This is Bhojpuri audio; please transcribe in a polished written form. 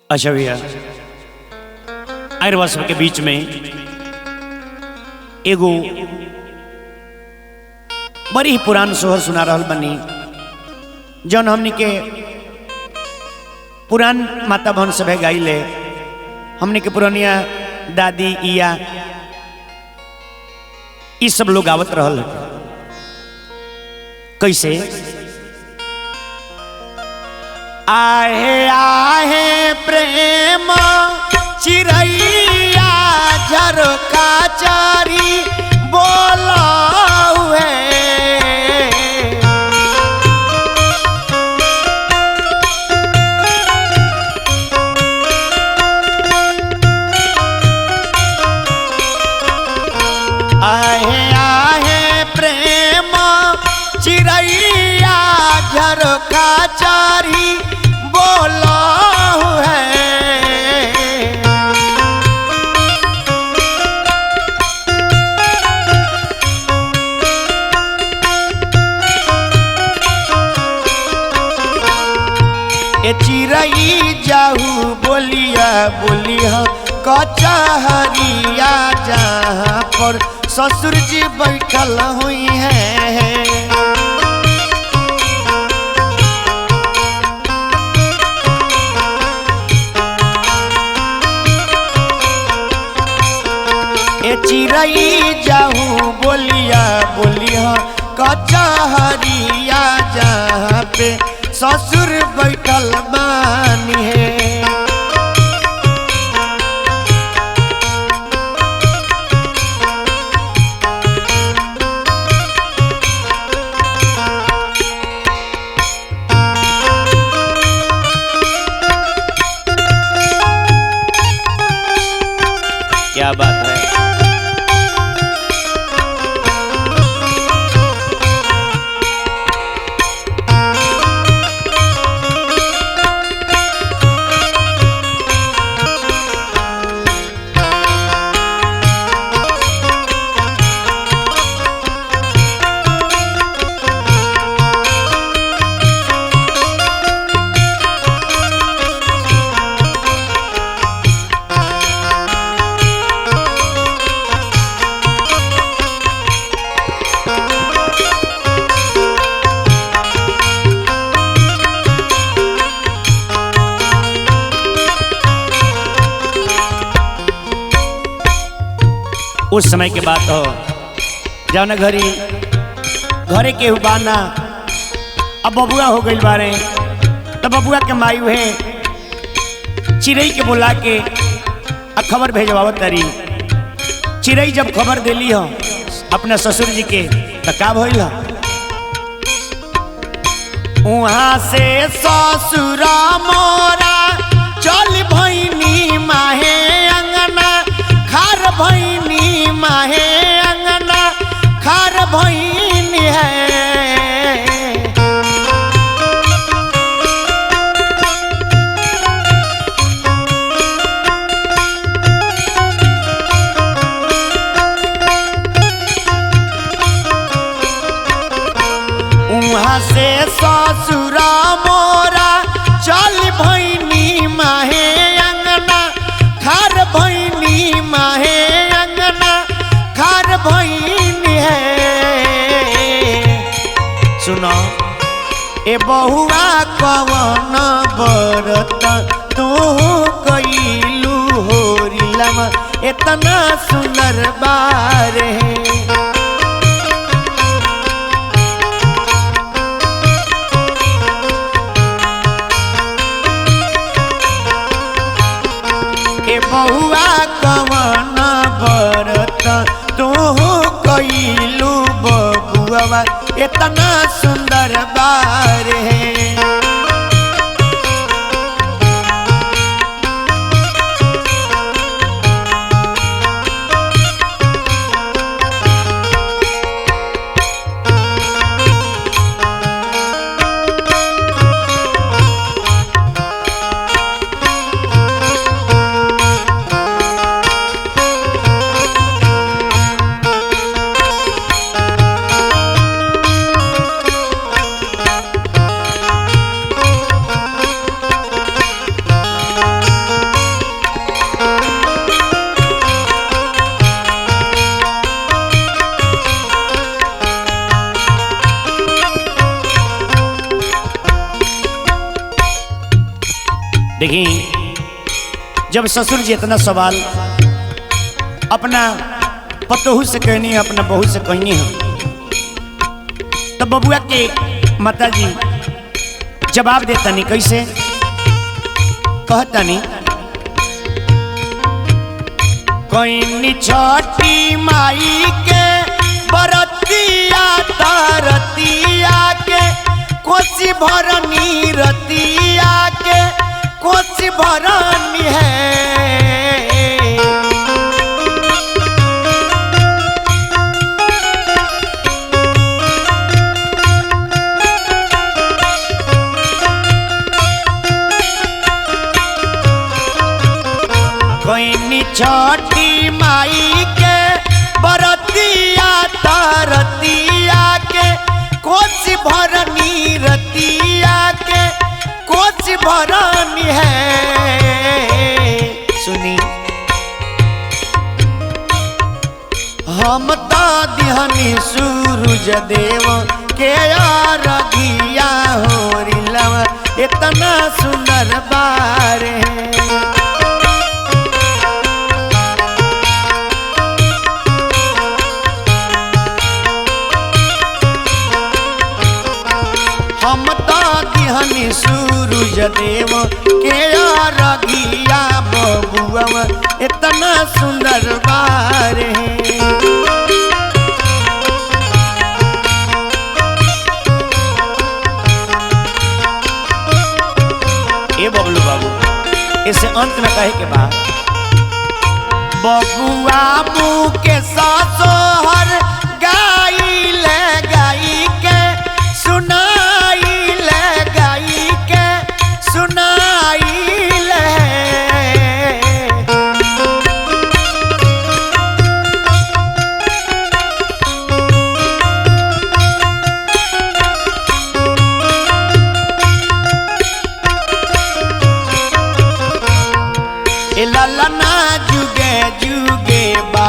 अच्छा भैया आयुर्वास के बीच में एगो बड़ी ही पुरान सोहर सुना रहल बनी जौन हमनी के पुरान माता बहन सब गाइले हमनी के पुरानिया दादी इया ये सब लोग आवत रहल। कैसे आहे आहे प्रेम चिरैया झरका चारी बोला हुए आहे आहे प्रेम चिरैया झरका चारी बोला है। ए चिरई जाहू बोलिया बोलिया कचहरिया जहाँ पर ससुर जी बैठल हुई है। ए चिरई जाहू बोलिया बोलिया कचहरिया जहाँ पे ससुर बैठल बानी है। क्या बात है। उस समय के बात हो जौन घरी घरे के बाना अब बबुआ हो गई बारे तब बबुआ के माई है चिड़ई के बोला के खबर भेजवावत तरी। चिड़ई जब खबर दिली हो अपने ससुर जी के तो का भइल हो वहाँ से ससुरा मोरा चल भैनी माहे अंगना खार भैनी माहे अंगना खार भैनी है। वहाँ से ससुरा मोरा चल भैनी माहे अंगना खार भैनी माहे अंगना खार भैनी है। सुनो ए बहुआ कवन बरत तू कैलू होरिलम इतना सुंदर बार है। बहुआ कवन बरत तू कैलू बबुआ इतना सुंदर बार है। देखिए जब ससुर जी इतना सवाल अपना पतोहू से कहनी है, अपना बहू से कहनी है, तब बबुआ के माता जी जवाब देता नहीं। कैसे कहता नहीं, कहनी छठी माई के बरतिया तरतिया के कोसी भरनी रतिया के कोसी भरनी है। कहनी छठी माई के बरतिया तरतिया के कोसी भरनी रतिया के कोसी भरनी है। सुनी हम तो दिहनी सूरज देव के रघिया हो रिलवा इतना सुंदर बार है। हम तो दिहनी सूरज देव के रघिया बबुआ इतना सुंदर बार है। ए बबलू बाबू इसे अंत में कहे के बाद, बबुआ मुँह के सोहर गाई ले गाई के सुनाई ले गाई के सुनाई ले। ए ललना जुगे जुगे बा